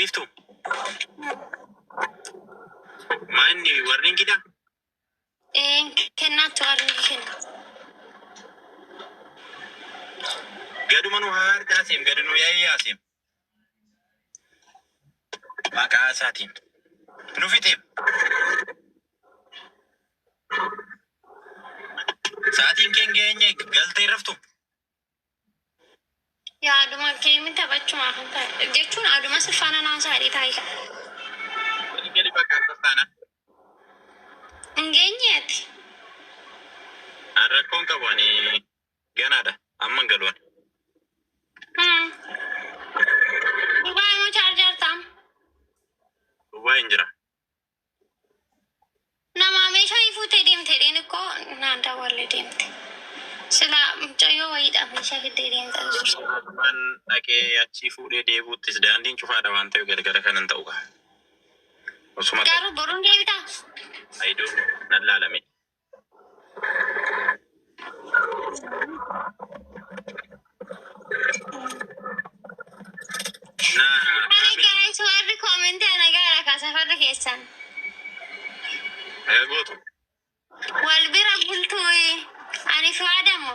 بيفتو ما إني ورني كده إيه كنا تورني كنا قالوا منو هارد عاصم قالوا يا ياسم ما كاساتين نوفيتهم ساعتين كان جاينك قلت يرفتو يا أدوما كيمين تبتشو ما خنتا جتشون أدوما سفانا ناساري تاي قالي بكاستانا إنجينيت أركون كواني جنادا أما قالون دبي مو charger تام وين جرا نما ميشا يفوت ديم كو ناندا ولا ديمت سلا جايو ويدا ميشا كديم تزور من أكيد أشوفه دي بوت تسدان شوفها دوان تيو كده كان أنت أوكا وسمع كارو برون ديبتا أيدو نلا لمي Hey guys, warri comment ana gara ka safarra keessan. Gootu. Wal bira bultuyi. Ani faadamu.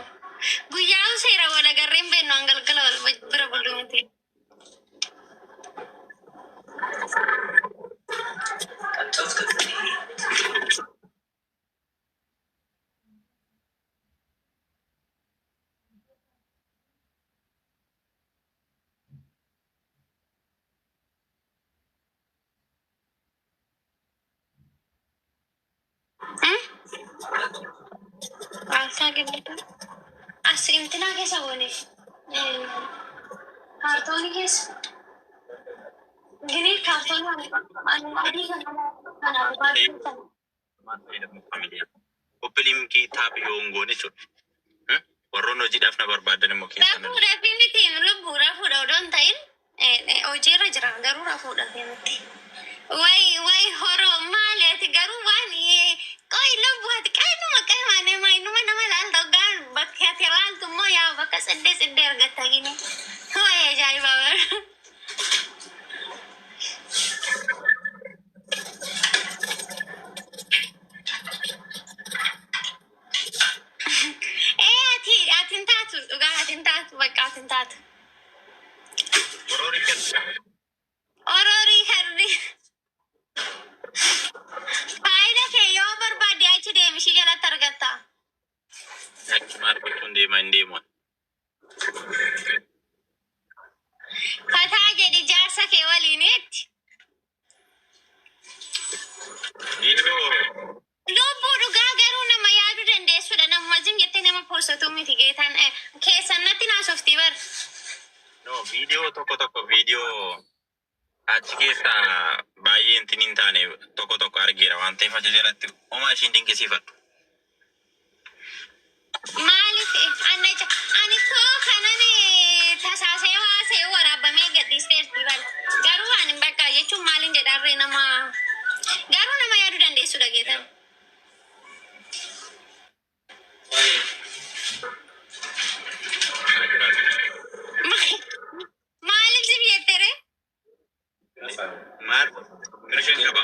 Guyyaa seera wala garreen beennu angalgala wal bira bultuuti. Alta gitu. Asing tina kesa bone. Kartoni kes. Gini karton anu adi kan Opelim ki tapi yongone chut. Warrono jidaf na barbaadan mo kaya sana. Rafu dafi miti lubbu rafu daudon tain. Ojira jira garu rafu dafi miti. Wai horo malet garu wani. Koi lubbu hati kai numa kai mane mai numa nama lal dogan bakya tiral tumo ya bakas sedde argata gini. Wai jai babar. Tintatu. Orori harri. Faayida kee yoo barbaadde achi deemi ishii jalatti argatta. Achi maal gochuun deema hin deemu. Fataa jedhi jaarsa kee waliinitti. Lubbuu dhugaa garuu nama yaaduu dandeessudha. Nama wajjin jettee nama poosatu miti geetaan keessan natti naasoftii bar. No, video tokko video achi keessa baay'ee intin hin taane tokko argeera waan ta'eef achi jalatti homaa ishiin dinqisiifadhu. Maaliif ani koo kanan tasaasee haasee waraabamee gadhiisteerti bal. Garuu ani bakka jechuun maaliin jedharree nama garuu nama yaaduu dandeessudha geetan. Maaliif si biyyeettere? Maal? Mirshin qaba.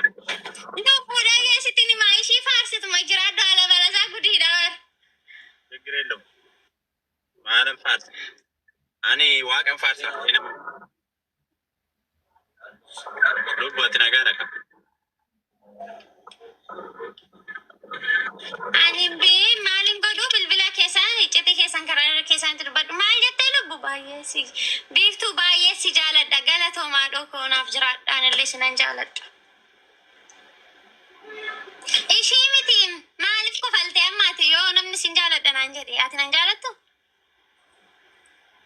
Lubbuudha geessitti ni maa ishii faarsituma jiraadhu haala barasaa gudiidha bar. Chigirello. Maalan faarsa? Ani waaqan faarsa. Lubbuutti nagaa dhaqa. Ani maalin godhuu bilbila keessaan iccitii keessan karaa keessaan dubbadhu maal jettee lubbu baay'ee si biiftuu baay'ee si jaaladha galatoomaa dhokoonaaf jiraadhaan illee sinan jaaladha. Ishii miti maaliif kofaltee ammaati yoo namni sin jaaladha naan jedhe ati nan jaalattu?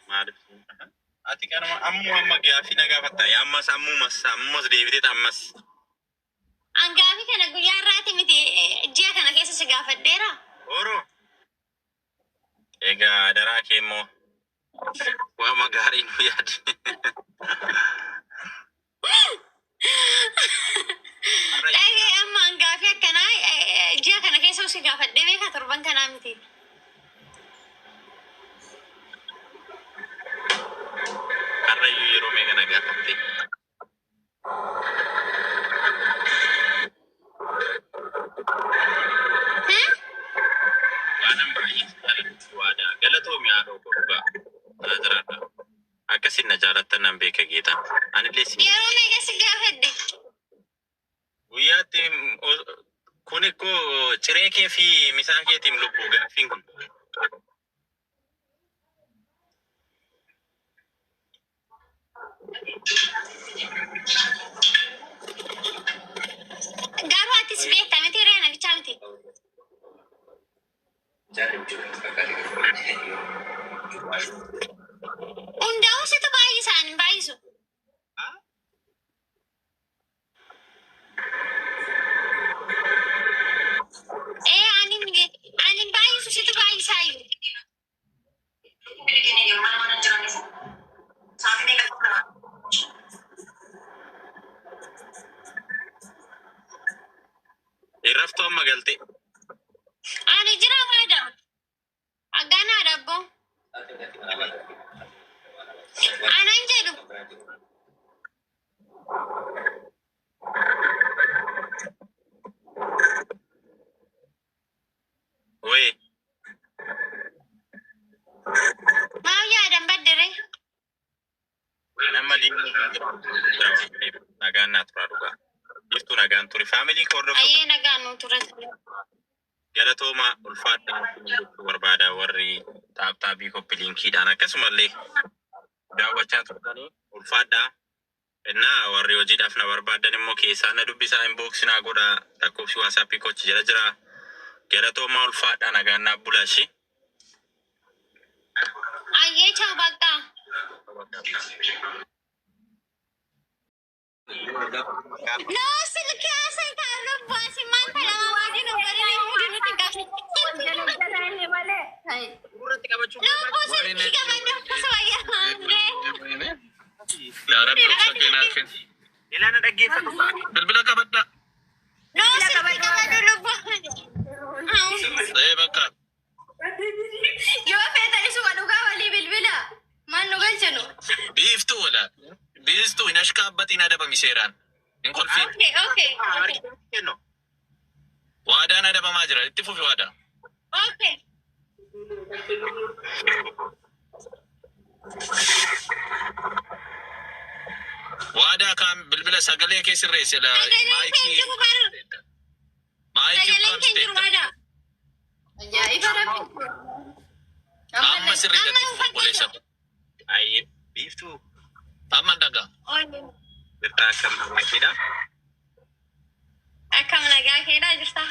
Maaliif? Ati kanuma amma gaaffii na gaafatta. Ammas deebitee ammas. Angaafi kana guyyaa irraati miti ji'a kana keessa si gaafadheera. Oro. Egaa daraa kee immoo waan gaarii nu yaadi. Dhagee amma angaafi akkanaa ji'a kana keessa si gaafadhee beekaa torban kanaa miti. Karrayyuu yeroo meeqa na gaafatte? na jaalatan nan beeka geeta. Ani illee si yeroo meeqa si gaafadhe? guyyaatti kun ikkoo ciree kee fi misaa keetiif lubbuu gaaffiin kun. Garuu atis beekta miti reena bichaa miti. Hundaa'uu situ baay'isaan hin baay'isu. Ani baay'isu situ baay'isaayyuu. Irraftuu amma galte. Ani jira maada. Agganaa dabbo. Anan jedhu. Wee. Maal yaadan baddere? Nama nagaan naa turaa dhugaa. Jirtu nagaan ture. Faamilii koo hordoftu. Ayyee nagaan nu ture. Galatooma ulfaadhaan barbaadaa warri taaptaabii koppiliinkiidhaan akkasumallee daawwachaa turtanii ulfaadhaa. Innaa warri hojiidhaaf na barbaadan immoo keessaa na dubbisaa inbooksinaa godhaa lakkoofsi waasaappii kochi jala jira. Galatooma ulfaadhaa nagaan naaf bulaashi. Ayyee chao bakka. No, silke asal taruh buat si mantan lama wajib nombor ini mungkin nanti kasih. No, bosan tiga bandar kesuaya Andre. Darab sakit nakin. Ilan ada gift tu? Berbeda kabar tak? No, silke kamu dulu buat. Saya bakal. Yo, apa tadi suka duga wali bilbila? Mana nugal cenu? Beef tu wala. Beef tu inashkabat inada pamiseran. Inkolfin. Okay. Wada nada pamajra. Ittifu fi wada. Okay. Wada kam bilbila sagale ke sirre sila. Maiki kam state. Ya, ibarat. Amma sirre jatuh boleh sab. Ay beef tu. Amma daga. Kita akan mengakhiri. Akan mengakhiri, Justa.